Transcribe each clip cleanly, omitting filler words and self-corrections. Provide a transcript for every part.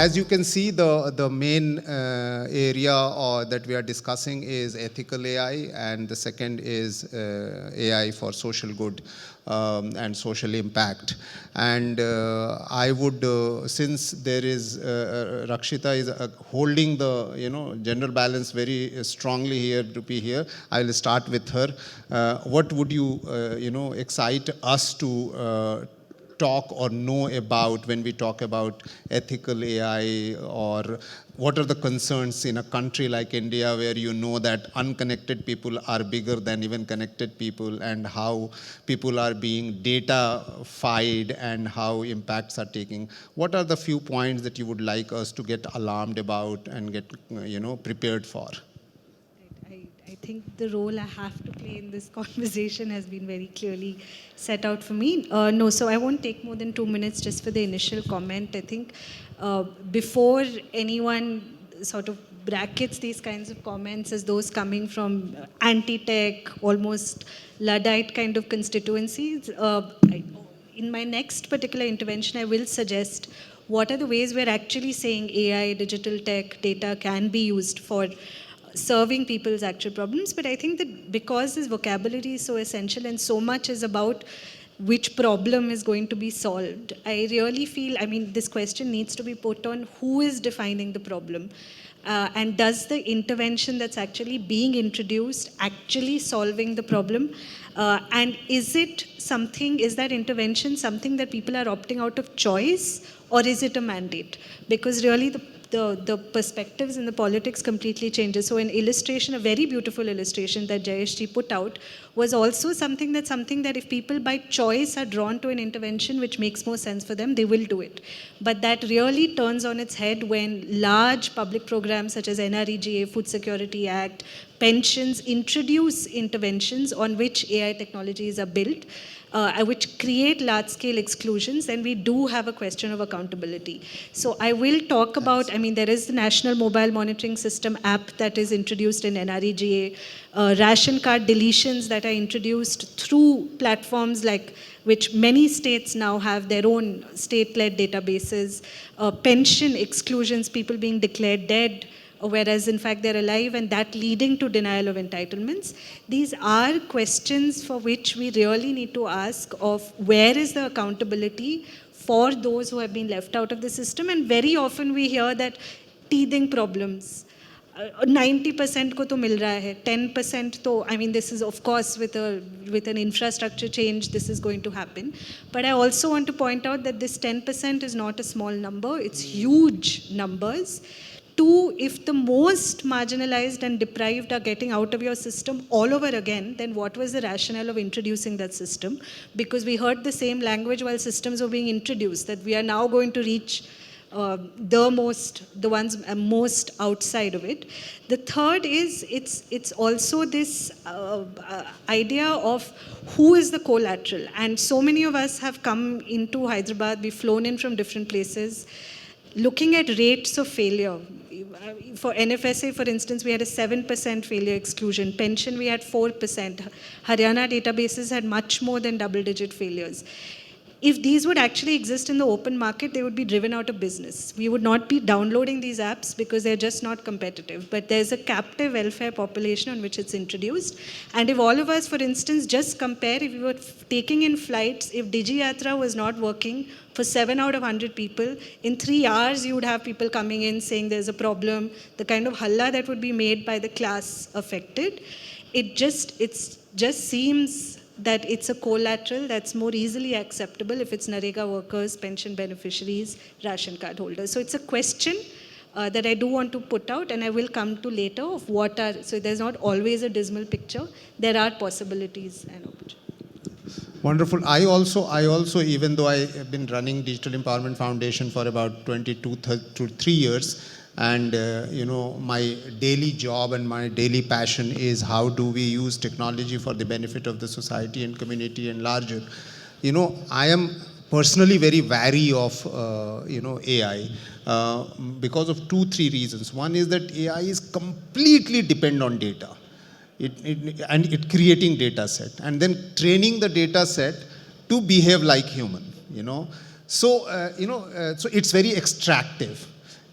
as you can see, the main area that we are discussing is ethical AI, and the second is AI for social good and social impact. And I would, since there is Rakshitha is holding the gender balance very strongly here to be here, I will start with her. What would you excite us to talk or know about when we talk about ethical AI, or what are the concerns in a country like India where you know that unconnected people are bigger than even connected people, and how people are being data-fied and how impacts are taking? What are the few points that you would like us to get alarmed about and get prepared for? I think the role I have to play in this conversation has been very clearly set out for me. No, so I won't take more than 2 minutes just for the initial comment. I think before anyone sort of brackets these kinds of comments as those coming from anti-tech, almost Luddite kind of constituencies, in my next particular intervention, I will suggest what are the ways we're actually saying AI, digital tech, data can be used for serving people's actual problems. But I think that because this vocabulary is so essential and so much is about which problem is going to be solved, I really feel, this question needs to be put on who is defining the problem. And does the intervention that's actually being introduced actually solving the problem? And is that intervention something that people are opting out of choice, or is it a mandate? Because really the perspectives in the politics completely changes. So an illustration, a very beautiful illustration that Jayesh ji put out, was also something that if people by choice are drawn to an intervention which makes more sense for them, they will do it. But that really turns on its head when large public programs such as NREGA, Food Security Act, pensions introduce interventions on which AI technologies are built, which create large-scale exclusions, then we do have a question of accountability. So I will talk about, there is the National Mobile Monitoring System app that is introduced in NREGA, ration card deletions that are introduced through platforms like which many states now have their own state-led databases, pension exclusions, people being declared dead, whereas in fact they're alive, and that leading to denial of entitlements. These are questions for which we really need to ask of where is the accountability for those who have been left out of the system. And very often we hear that teething problems, 90% ko to mil raha hai, 10% to, this is of course with an infrastructure change, this is going to happen. But I also want to point out that this 10% is not a small number, it's huge numbers. Two, if the most marginalized and deprived are getting out of your system all over again, then what was the rationale of introducing that system? Because we heard the same language while systems were being introduced, that we are now going to reach the ones most outside of it. The third is, it's also this idea of who is the collateral. And so many of us have come into Hyderabad, we've flown in from different places, looking at rates of failure. For NFSA, for instance, we had a 7% failure exclusion. Pension, we had 4%. Haryana databases had much more than double-digit failures. If these would actually exist in the open market, they would be driven out of business. We would not be downloading these apps because they're just not competitive. But there's a captive welfare population on which it's introduced. And if all of us, for instance, just compare, if we were taking in flights, if DigiYatra was not working for 7 out of 100 people, in 3 hours you would have people coming in saying there's a problem, the kind of halla that would be made by the class affected. It just seems that it's a collateral that's more easily acceptable if it's Narega workers, pension beneficiaries, ration card holders. So it's a question that I do want to put out, and I will come to later of so there's not always a dismal picture. There are possibilities and opportunities. Wonderful. I also, even though I have been running Digital Empowerment Foundation for about 22 to 3 years, and my daily job and my daily passion is how do we use technology for the benefit of the society and community and larger. I am personally very wary of AI because of 2-3 reasons. One is that AI is completely dependent on data. It creating data set and then training the data set to behave like human, so it's very extractive.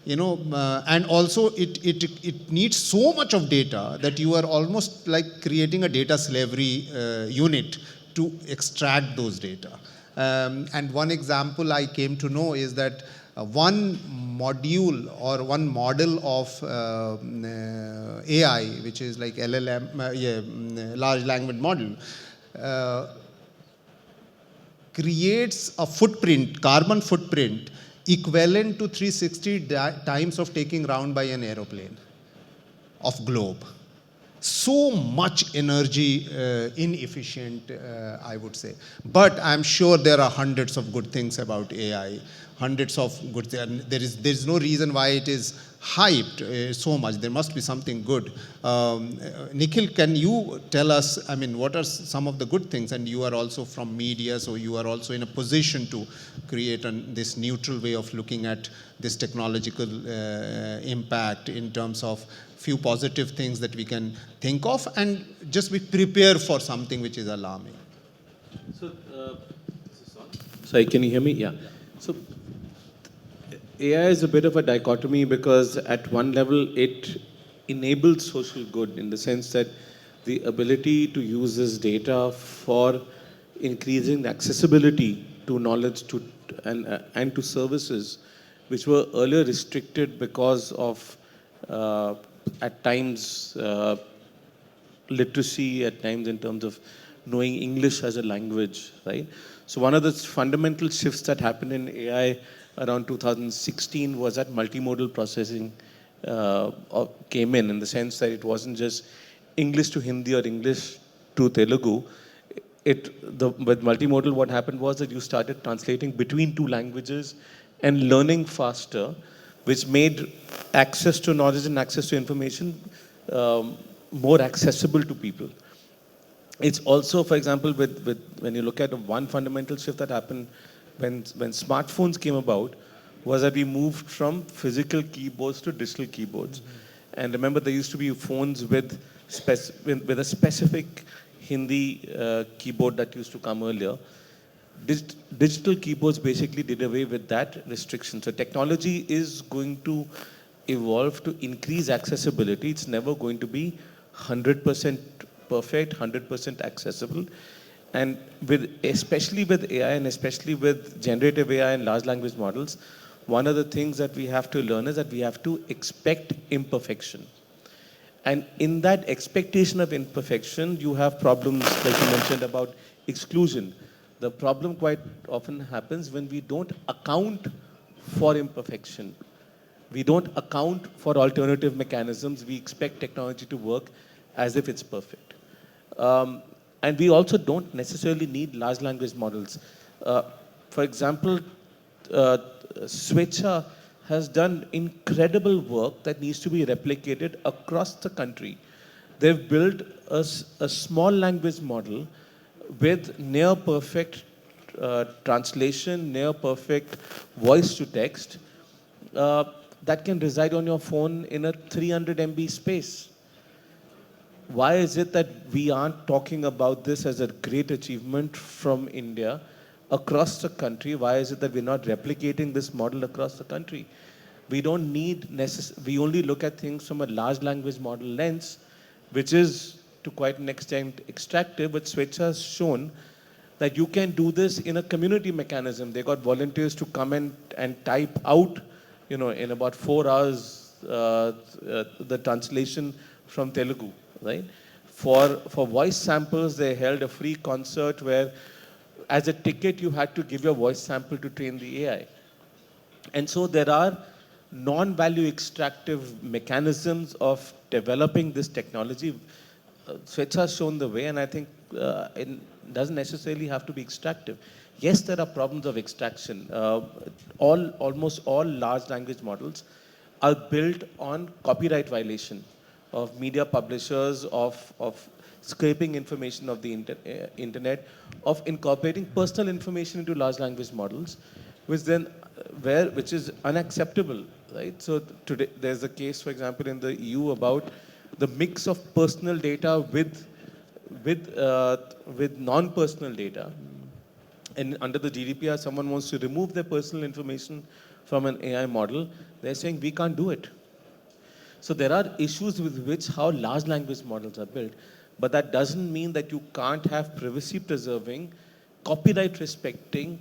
And also it needs so much of data that you are almost like creating a data slavery unit to extract those data. And one example I came to know is that one module or one model of AI, which is like LLM, large language model, uh, creates a footprint, carbon footprint, equivalent to 360 times of taking round by an aeroplane of globe. So much energy inefficient, I would say. But I'm sure there are hundreds of good things about AI, hundreds of good things. There is no reason why it is hyped so much. There must be something good. Nikhil, can you tell us, I mean, what are some of the good things? And you are also from media, so you are also in a position to create this neutral way of looking at this technological impact in terms of few positive things that we can think of, and just be prepared for something which is alarming. So, sorry, can you hear me? Yeah. So, AI is a bit of a dichotomy because at one level it enables social good in the sense that the ability to use this data for increasing the accessibility to knowledge and to services which were earlier restricted because of at times literacy, at times in terms of knowing English as a language, right? So one of the fundamental shifts that happened in AI around 2016 was that multimodal processing came in the sense that it wasn't just English to Hindi or English to Telugu. With multimodal, what happened was that you started translating between two languages and learning faster, which made access to knowledge and access to information more accessible to people. It's also, for example, when you look at one fundamental shift that happened when smartphones came about, was that we moved from physical keyboards to digital keyboards. Mm-hmm. And remember, there used to be phones with a specific Hindi keyboard that used to come earlier. Digital keyboards basically did away with that restriction. So technology is going to evolve to increase accessibility. It's never going to be 100% perfect, 100% accessible. And especially with AI and especially with generative AI and large language models, one of the things that we have to learn is that we have to expect imperfection. And in that expectation of imperfection, you have problems, like you mentioned, about exclusion. The problem quite often happens when we don't account for imperfection. We don't account for alternative mechanisms. We expect technology to work as if it's perfect. And we also don't necessarily need large language models. For example, Swechha has done incredible work that needs to be replicated across the country. They've built a small language model with near perfect translation, near perfect voice to text that can reside on your phone in a 300 MB space. Why is it that we aren't talking about this as a great achievement from India across the country? Why is it that we're not replicating this model across the country? We don't need we only look at things from a large language model lens, which is to quite an extent extractive, but Swechha has shown that you can do this in a community mechanism. They got volunteers to come and type out, in about 4 hours, the translation from Telugu, right? For voice samples, they held a free concert where, as a ticket, you had to give your voice sample to train the AI. And so there are non-value extractive mechanisms of developing this technology. Swechha has shown the way, and I think it doesn't necessarily have to be extractive. Yes, there are problems of extraction. Almost all large language models are built on copyright violation of media publishers, of scraping information of the internet, of incorporating personal information into large language models, which is unacceptable, right? So today there's a case, for example, in the EU about the mix of personal data with non-personal data. And under the GDPR, someone wants to remove their personal information from an AI model. They're saying we can't do it. So there are issues with which how large language models are built, but that doesn't mean that you can't have privacy preserving, copyright respecting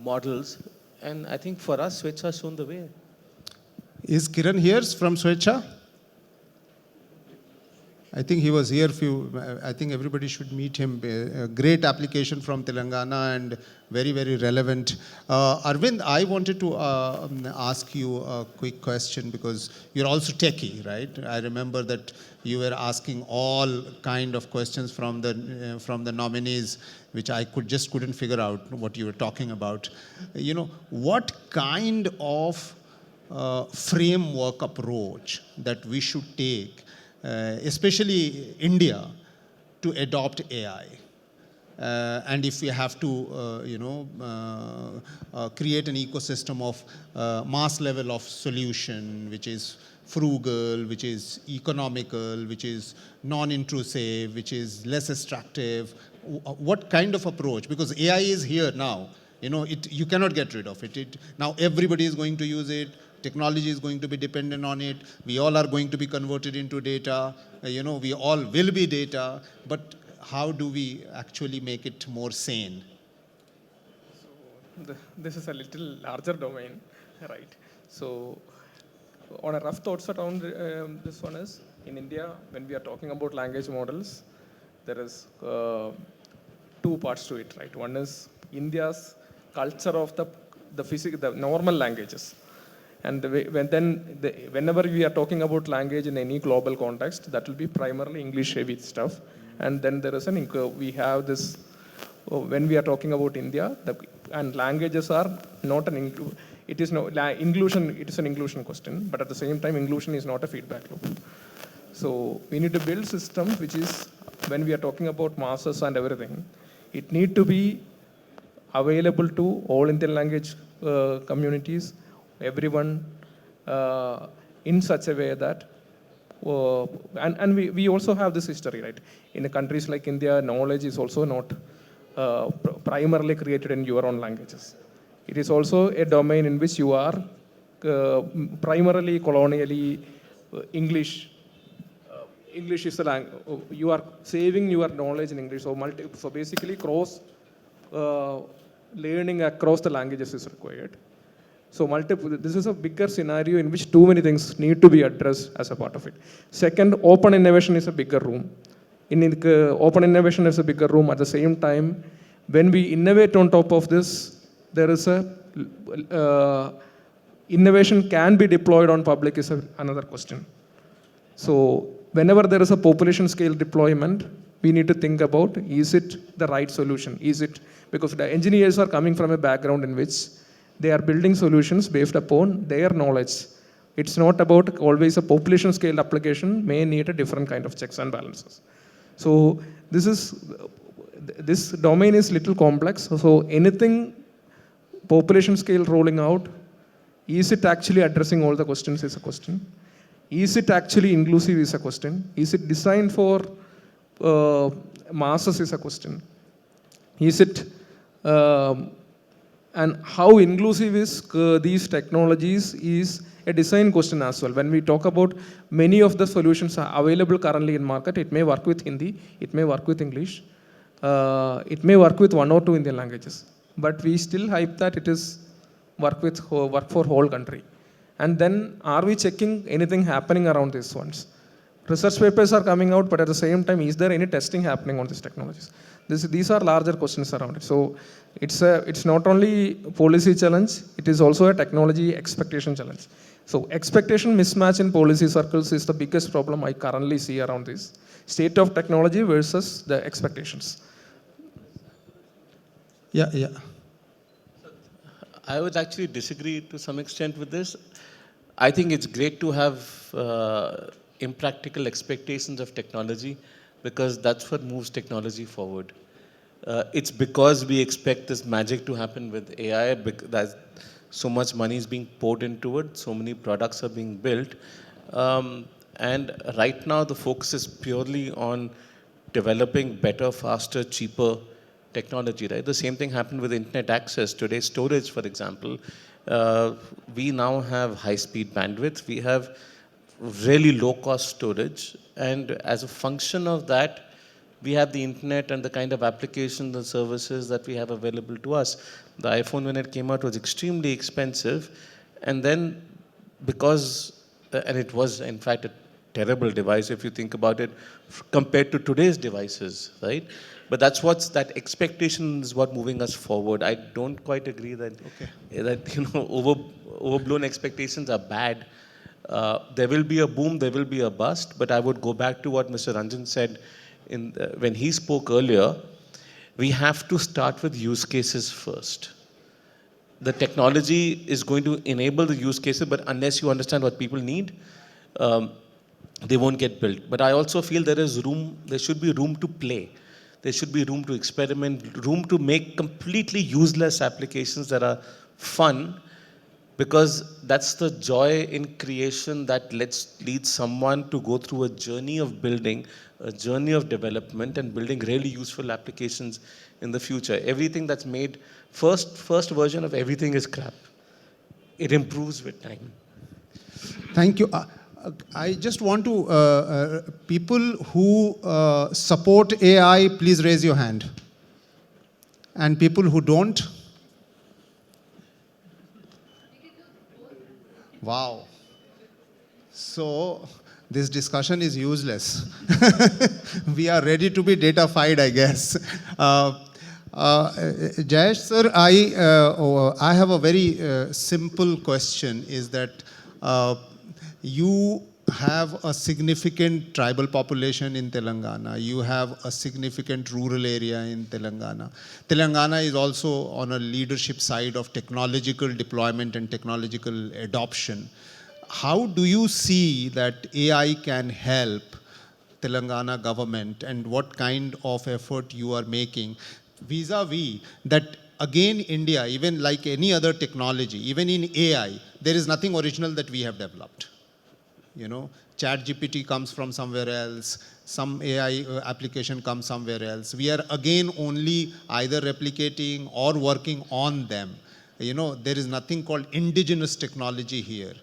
models. And I think for us, Switch has shown the way. Is Kiran here from Swechha? I think he was here I think everybody should meet him. A great application from Telangana and very, very relevant. Arvind, I wanted to ask you a quick question because you're also techie, right? I remember that you were asking all kind of questions from the nominees, which I couldn't figure out what you were talking about. You know, what kind of framework approach that we should take, especially India, to adopt AI? And if we have to, create an ecosystem of mass level of solution, which is frugal, which is economical, which is non-intrusive, which is less extractive, what kind of approach? Because AI is here now. You know, you cannot get rid of it. Now everybody is going to use it. Technology is going to be dependent on it. We all are going to be converted into data. We all will be data. But how do we actually make it more sane? So this is a little larger domain, right? So on a rough thoughts around this one is, in India, when we are talking about language models, there is two parts to it, right? One is India's culture of the normal languages. And whenever we are talking about language in any global context, that will be primarily English-heavy stuff. And then there is we have this, when we are talking about India, and languages are not inclusion, it is an inclusion question, but at the same time, inclusion is not a feedback loop. So we need to build systems which is, when we are talking about masses and everything, it need to be available to all Indian language communities, everyone, in such a way that, and we also have this history, right? In the countries like India, knowledge is also not primarily created in your own languages. It is also a domain in which you are primarily colonially English. English is the language. You are saving your knowledge in English. So basically, cross learning across the languages is required. So this is a bigger scenario in which too many things need to be addressed as a part of it. Second, open innovation is a bigger room. Open innovation is a bigger room. At the same time, when we innovate on top of this, there is innovation can be deployed on public is another question. So whenever there is a population scale deployment, we need to think about, is it the right solution? Is it, because the engineers are coming from a background in which they are building solutions based upon their knowledge. It's not about always a population scale application may need a different kind of checks and balances. So this domain is little complex. So anything population scale rolling out, is it actually addressing all the questions is a question. Is it actually inclusive is a question. Is it designed for masses is a question. Is it, and how inclusive is these technologies is a design question as well. When we talk about many of the solutions are available currently in market, it may work with Hindi, it may work with English, it may work with one or two Indian languages, but we still hype that it is work for whole country. And then are we checking anything happening around these ones? Research papers are coming out, but at the same time, is there any testing happening on these technologies? These are larger questions around it. So it's not only policy challenge, it is also a technology expectation challenge. So expectation mismatch in policy circles is the biggest problem I currently see around this. State of technology versus the expectations. Yeah. I would actually disagree to some extent with this. I think it's great to have impractical expectations of technology because that's what moves technology forward. It's because we expect this magic to happen with AI, because so much money is being poured into it, so many products are being built. And right now the focus is purely on developing better, faster, cheaper technology, right? The same thing happened with internet access. Today, storage, for example, we now have high-speed bandwidth. We have really low-cost storage. And as a function of that, we have the internet and the kind of applications and services that we have available to us. The iPhone, when it came out, was extremely expensive. And then because, and it was in fact a terrible device if you think about it, compared to today's devices, right? But that expectation is what moving us forward. I don't quite agree that, overblown expectations are bad. There will be a boom, there will be a bust, but I would go back to what Mr. Ranjan said when he spoke earlier. We have to start with use cases first. The technology is going to enable the use cases, but unless you understand what people need, they won't get built. But I also feel there should be room to play. There should be room to experiment, room to make completely useless applications that are fun, because that's the joy in creation that leads someone to go through a journey of building, a journey of development, and building really useful applications in the future. Everything that's made, first version of everything is crap. It improves with time. Thank you. I just want to, people who support AI, please raise your hand. And people who don't? Wow. So this discussion is useless. We are ready to be data-fied, I guess. Jayesh sir, I have a very simple question, is that you have a significant tribal population in Telangana. You have a significant rural area in Telangana. Telangana is also on a leadership side of technological deployment and technological adoption. How do you see that AI can help Telangana government, and what kind of effort you are making vis-a-vis that? Again, India, even like any other technology, even in AI, there is nothing original that we have developed. ChatGPT comes from somewhere else, some AI application comes somewhere else. We are again only either replicating or working on them. There is nothing called indigenous technology here.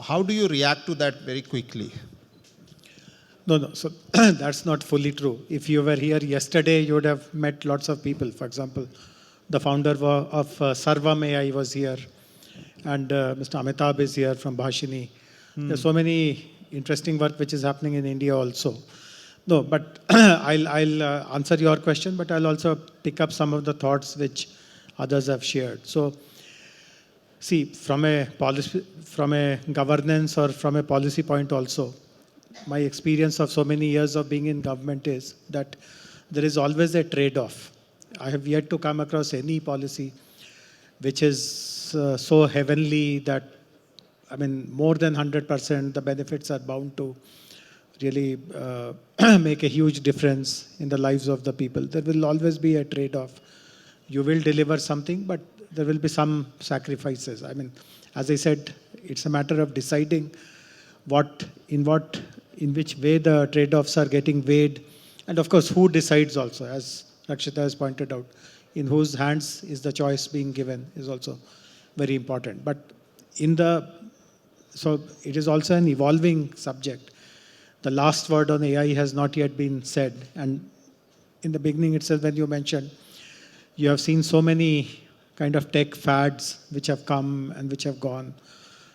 How do you react to that very quickly? No. So that's not fully true. If you were here yesterday, you would have met lots of people. For example, the founder of Sarvam AI was here, and Mr. Amitabh is here from Bhashini. There's so many interesting work which is happening in India also. No, but I'll answer your question, but I'll also pick up some of the thoughts which others have shared. So, see, from a governance or from a policy point also, my experience of so many years of being in government is that there is always a trade-off. I have yet to come across any policy which is so heavenly that, more than 100%, the benefits are bound to really make a huge difference in the lives of the people. There will always be a trade-off. You will deliver something, but there will be some sacrifices. As I said, it's a matter of deciding in which way the trade-offs are getting weighed. And of course, who decides also, as Rakshitha has pointed out, in whose hands is the choice being given is also very important. But so it is also an evolving subject. The last word on AI has not yet been said. And in the beginning itself, when you mentioned, you have seen so many kind of tech fads which have come and which have gone.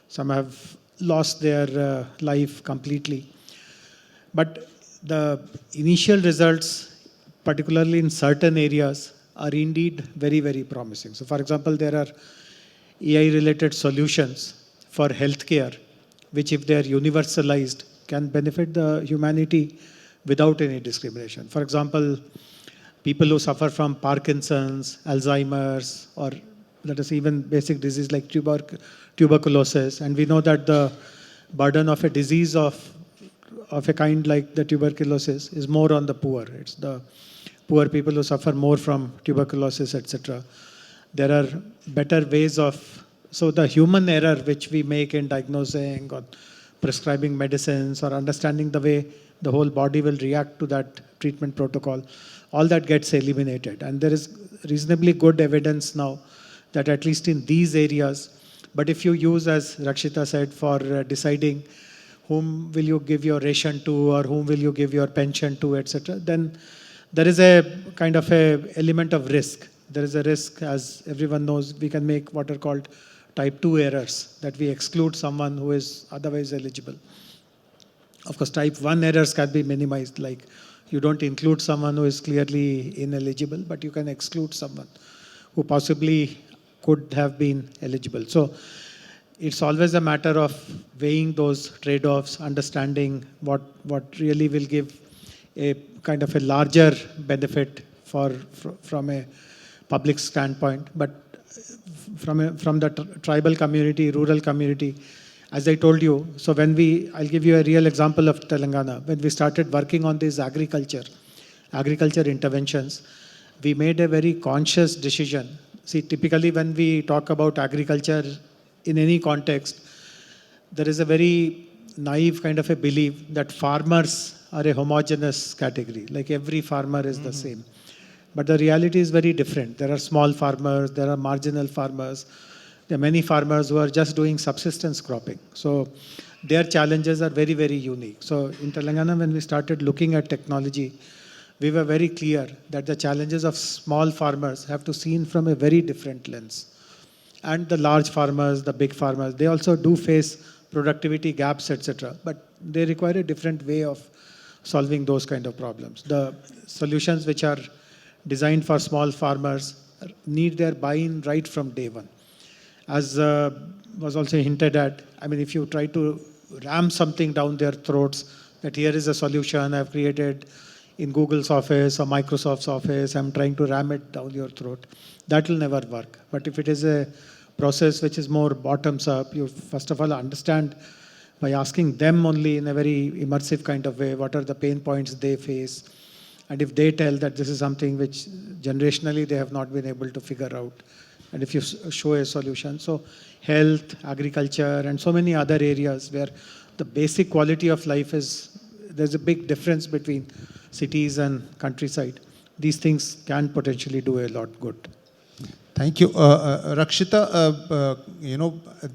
Some have lost their life completely. But the initial results, particularly in certain areas, are indeed very, very promising. So for example, there are AI-related solutions for healthcare, which if they are universalized, can benefit the humanity without any discrimination. For example, people who suffer from Parkinson's, Alzheimer's, or let us say even basic disease like tuberculosis. And we know that the burden of a disease of a kind like the tuberculosis is more on the poor. It's the poor people who suffer more from tuberculosis, etc. There are better ways so the human error which we make in diagnosing or prescribing medicines or understanding the way the whole body will react to that treatment protocol. All that gets eliminated. And there is reasonably good evidence now that at least in these areas, but if you use, as Rakshitha said, for deciding whom will you give your ration to or whom will you give your pension to, etc., then there is a kind of a element of risk. There is a risk, as everyone knows, we can make what are called type 2 errors, that we exclude someone who is otherwise eligible. Of course, type 1 errors can be minimized, like you don't include someone who is clearly ineligible, but you can exclude someone who possibly could have been eligible. So it's always a matter of weighing those trade-offs, understanding what really will give a kind of a larger benefit from a public standpoint. But from the tribal community, rural community, as I told you, so I'll give you a real example of Telangana. When we started working on these agriculture interventions, we made a very conscious decision. See, typically when we talk about agriculture in any context, there is a very naive kind of a belief that farmers are a homogeneous category, like every farmer is the same. But the reality is very different. There are small farmers, there are marginal farmers, there are many farmers who are just doing subsistence cropping. So their challenges are very, very unique. So in Telangana, when we started looking at technology, we were very clear that the challenges of small farmers have to be seen from a very different lens. And the large farmers, the big farmers, they also do face productivity gaps, etc. But they require a different way of solving those kind of problems. The solutions which are designed for small farmers need their buy-in right from day one. As was also hinted at, I mean, if you try to ram something down their throats, that here is a solution I've created in Google's office or Microsoft's office, I'm trying to ram it down your throat, that will never work. But if it is a process which is more bottoms up, you first of all understand by asking them only in a very immersive kind of way, what are the pain points they face. And if they tell that this is something which generationally they have not been able to figure out, and if you show a solution. So health, agriculture, and so many other areas where the basic quality of life there's a big difference between cities and countryside. These things can potentially do a lot good. Thank you. Rakshitha,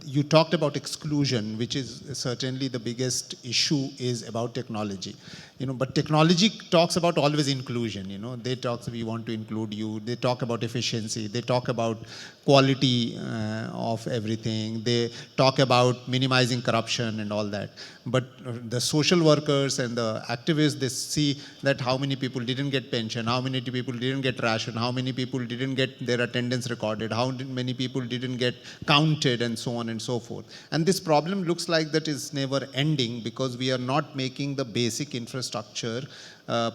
you talked about exclusion, which is certainly the biggest issue is about technology. But technology talks about always inclusion. They talk, we want to include you. They talk about efficiency. They talk about quality of everything. They talk about minimizing corruption and all that. But the social workers and the activists, they see that how many people didn't get pension, how many people didn't get ration, how many people didn't get their attendance recorded, how many people didn't get counted, and so on and so forth. And this problem looks like that is never ending because we are not making the basic infrastructure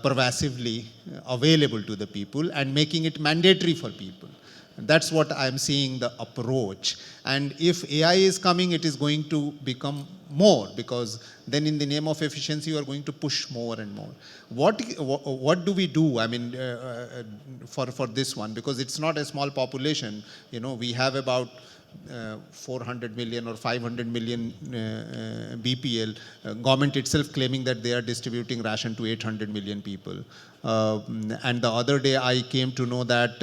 pervasively available to the people and making it mandatory for people. That's what I'm seeing the approach. And if AI is coming, it is going to become more, because then in the name of efficiency, you are going to push more and more. What do we do, I mean, for this one? Because it's not a small population. We have about 400 million or 500 million BPL, government itself claiming that they are distributing ration to 800 million people. And the other day I came to know that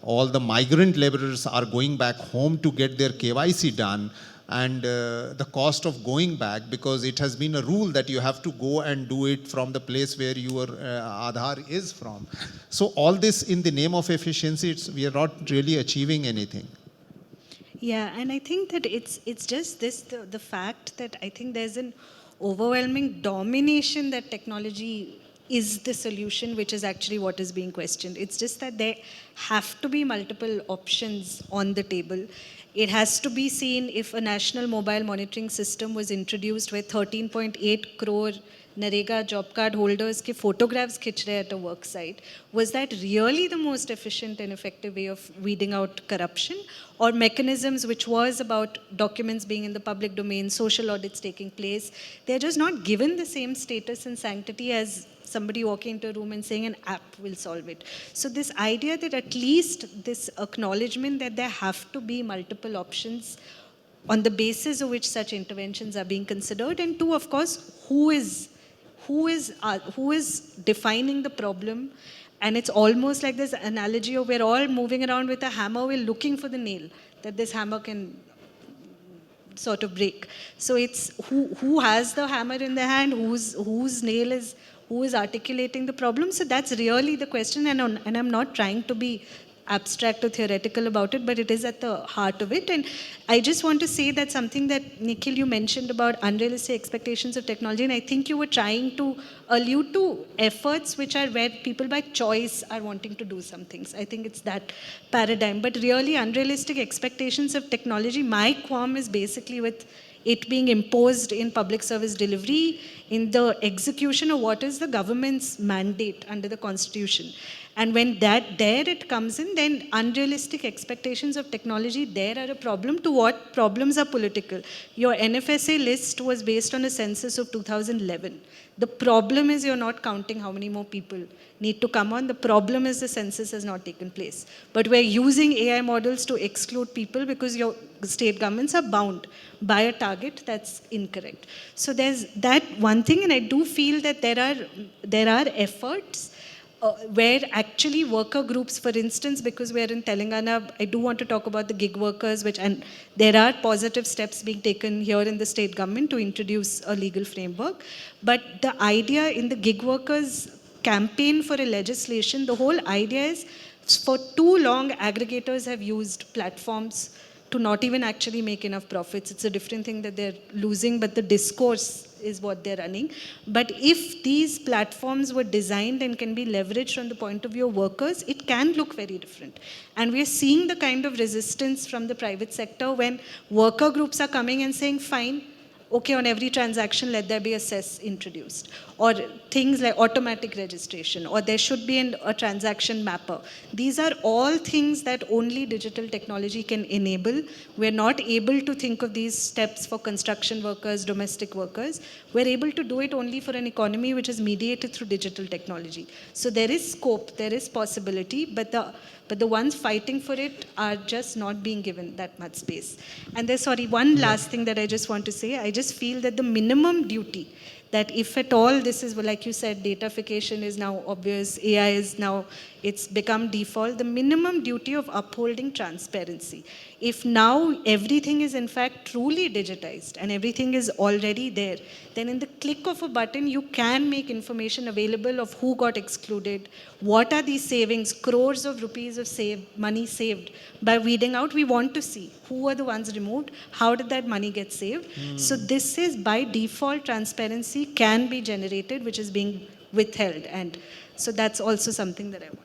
all the migrant laborers are going back home to get their KYC done, and the cost of going back, because it has been a rule that you have to go and do it from the place where your Aadhaar is from. So all this in the name of efficiency, we are not really achieving anything. Yeah, and I think that it's just this, the fact that I think there's an overwhelming domination that technology is the solution, which is actually what is being questioned. It's just that there have to be multiple options on the table. It has to be seen if a national mobile monitoring system was introduced where 13.8 crore Narega job card holders ke photographs khich rahe at a work site. Was that really the most efficient and effective way of weeding out corruption? Or mechanisms which was about documents being in the public domain, social audits taking place, they're just not given the same status and sanctity as somebody walking into a room and saying an app will solve it. So this idea that at least this acknowledgement that there have to be multiple options on the basis of which such interventions are being considered, and two, of course, who who is defining the problem? And it's almost like this analogy of we're all moving around with a hammer, we're looking for the nail that this hammer can sort of break. So it's who has the hammer in their hand, whose nail is, who is articulating the problem. So that's really the question, and I'm not trying to be abstract or theoretical about it, but it is at the heart of it. And I just want to say that something that, Nikhil, you mentioned about unrealistic expectations of technology, and I think you were trying to allude to efforts which are where people by choice are wanting to do some things. I think it's that paradigm. But really, unrealistic expectations of technology, my qualm is basically with it being imposed in public service delivery, in the execution of what is the government's mandate under the Constitution. And when there it comes in, then unrealistic expectations of technology there are a problem. To what problems are political? Your NFSA list was based on a census of 2011. The problem is you're not counting how many more people need to come on. The problem is the census has not taken place. But we're using AI models to exclude people because your state governments are bound by a target that's incorrect. So there's that one thing, and I do feel that there are efforts where actually worker groups, for instance, because we're in Telangana, I do want to talk about the gig workers, and there are positive steps being taken here in the state government to introduce a legal framework. But the idea in the gig workers campaign for a legislation, the whole idea is for too long aggregators have used platforms to not even actually make enough profits. It's a different thing that they're losing, but the discourse is what they're running. But if these platforms were designed and can be leveraged from the point of view of workers, it can look very different. And we're seeing the kind of resistance from the private sector when worker groups are coming and saying, fine, okay, on every transaction, let there be a cess introduced. Or things like automatic registration, or there should be a transaction mapper. These are all things that only digital technology can enable. We're not able to think of these steps for construction workers, domestic workers. We're able to do it only for an economy which is mediated through digital technology. So there is scope, there is possibility, but the ones fighting for it are just not being given that much space. And there's, one last thing that I just want to say. I just feel that the minimum duty, that if at all this is, like you said, datafication is now obvious, AI is now, it's become default, the minimum duty of upholding transparency. If now everything is in fact truly digitized and everything is already there, then in the click of a button, you can make information available of who got excluded, what are these savings, crores of rupees of money saved by weeding out. We want to see who are the ones removed, how did that money get saved. So this is by default, transparency can be generated, which is being withheld. And so that's also something that I want.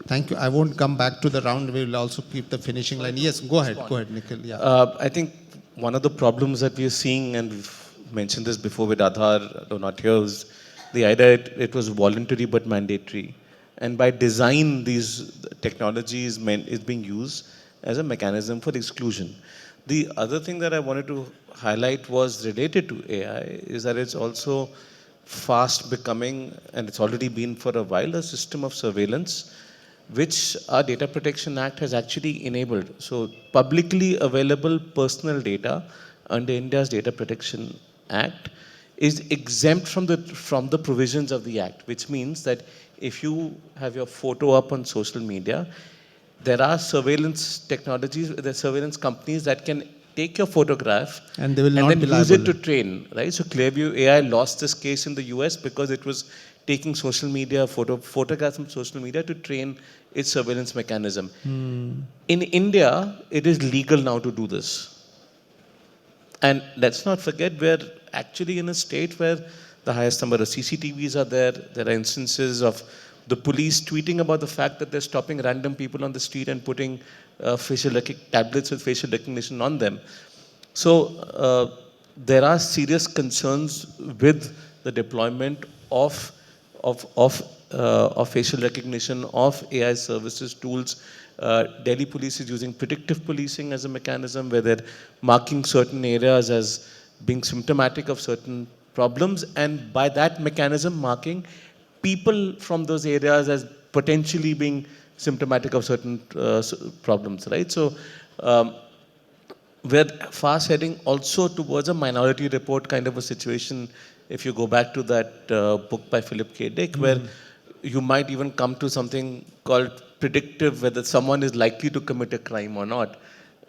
Thank you. I won't come back to the round. We will also keep the finishing line. Yes, go ahead, Nikhil. Yeah. I think one of the problems that we are seeing, and we've mentioned this before with Aadhaar, though not here, is the idea it was voluntary but mandatory. And by design, these technologies is being used as a mechanism for exclusion. The other thing that I wanted to highlight was related to AI, is that it's also fast becoming, and it's already been for a while, a system of surveillance, which our Data Protection Act has actually enabled. So publicly available personal data under India's Data Protection Act is exempt from the provisions of the Act, which means that if you have your photo up on social media, there are surveillance technologies, there are surveillance companies that can take your photograph and they will not then be use liable. it to train, right? So Clearview AI lost this case in the US because it was taking social media, photographs from social media to train its surveillance mechanism. In India, it is legal now to do this. And let's not forget, we're actually in a state where the highest number of CCTVs are there. There are instances of the police tweeting about the fact that they're stopping random people on the street and putting tablets with facial recognition on them. So there are serious concerns with the deployment of facial recognition, of AI services, tools. Delhi police is using predictive policing as a mechanism where they're marking certain areas as being symptomatic of certain problems, and by that mechanism marking people from those areas as potentially being symptomatic of certain problems, right? So we're fast heading also towards a minority report kind of a situation If you go back to that book by Philip K. Dick, where you might even come to something called predictive, whether someone is likely to commit a crime or not.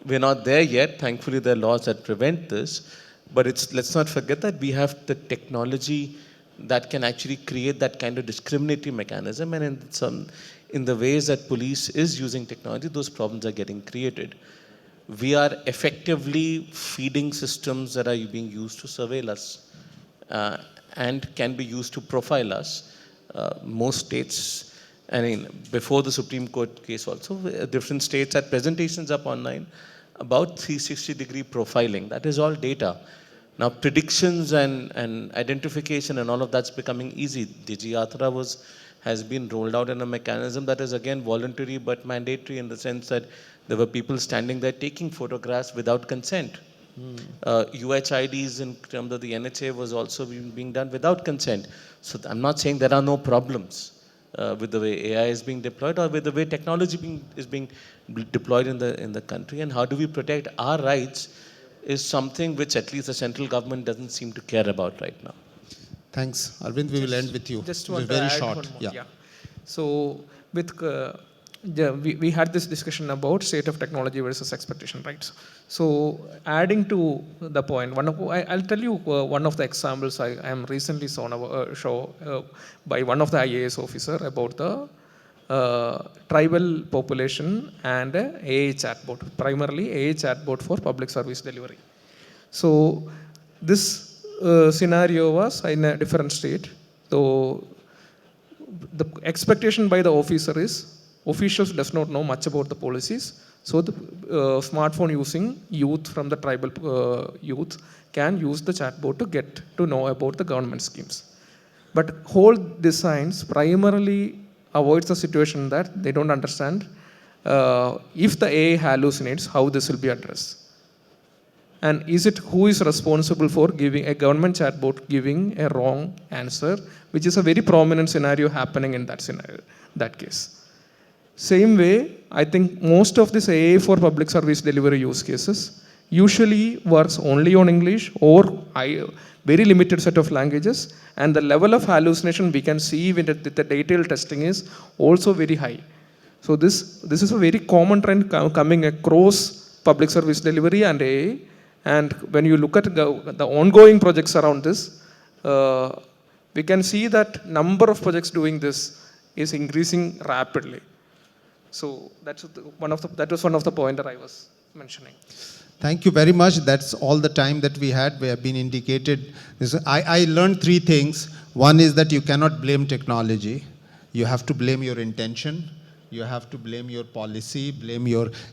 We're not there yet. Thankfully, there are laws that prevent this. But let's not forget that we have the technology that can actually create that kind of discriminatory mechanism. And in the ways that police is using technology, those problems are getting created. We are effectively feeding systems that are being used to surveil us and can be used to profile us. Most states, I mean, before the Supreme Court case also, different states had presentations up online about 360-degree profiling. That is all data. Now, predictions and identification and all of that's becoming easy. Digi has been rolled out in a mechanism that is again voluntary but mandatory, in the sense that there were people standing there taking photographs without consent. UHIDs in terms of the NHA was also being done without consent. So I'm not saying there are no problems with the way AI is being deployed or with the way technology is being deployed in the country. And how do we protect our rights is something which at least the central government doesn't seem to care about right now. Thanks. Arvind, we will end with you. Just want very to add short. one more. Yeah. So with we had this discussion about state of technology versus expectation rights. So adding to the point, I'll tell you one of the examples I am recently saw on a show by one of the IAS officer about the tribal population and AI chatbot, primarily AI chatbot for public service delivery. So this scenario was in a different state. So the expectation by the officer is officials does not know much about the policies. So the smartphone using youth from the tribal youth can use the chatbot to get to know about the government schemes. But whole designs primarily avoids the situation that they don't understand if the AI hallucinates, how this will be addressed. And who is responsible for giving a government chatbot giving a wrong answer, which is a very prominent scenario happening in that case. Same way, I think most of this AI for public service delivery use cases usually works only on English or very limited set of languages, and the level of hallucination we can see with the detailed testing is also very high. So this is a very common trend coming across public service delivery and AI. And when you look at the ongoing projects around this, we can see that number of projects doing this is increasing rapidly. So that was one of the points that I was mentioning. Thank you very much. That's all the time that we had. We have been indicated. I learned 3 things. One is that you cannot blame technology. You have to blame your intention. You have to blame your policy,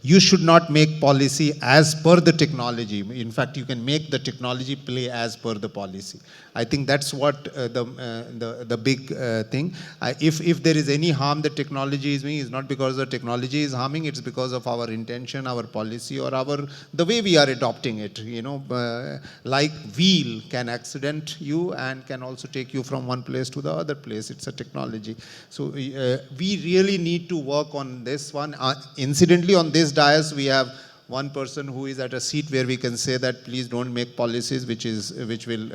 you should not make policy as per the technology. In fact, you can make the technology play as per the policy. I think that's what the big thing. If there is any harm that technology is doing, it's not because the technology is harming, it's because of our intention, our policy, or the way we are adopting it. You know, like wheel can accident you and can also take you from one place to the other place. It's a technology. So we really need to work on this one. Incidentally, on this dais, we have one person who is at a seat where we can say that please don't make policies which will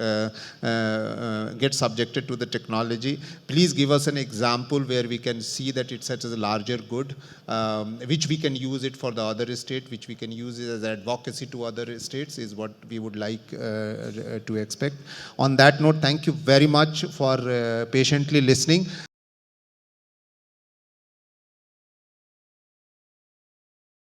get subjected to the technology. Please give us an example where we can see that it sets as a larger good, which we can use it for the other state, which we can use it as advocacy to other states, is what we would like to expect. On that note, thank you very much for patiently listening.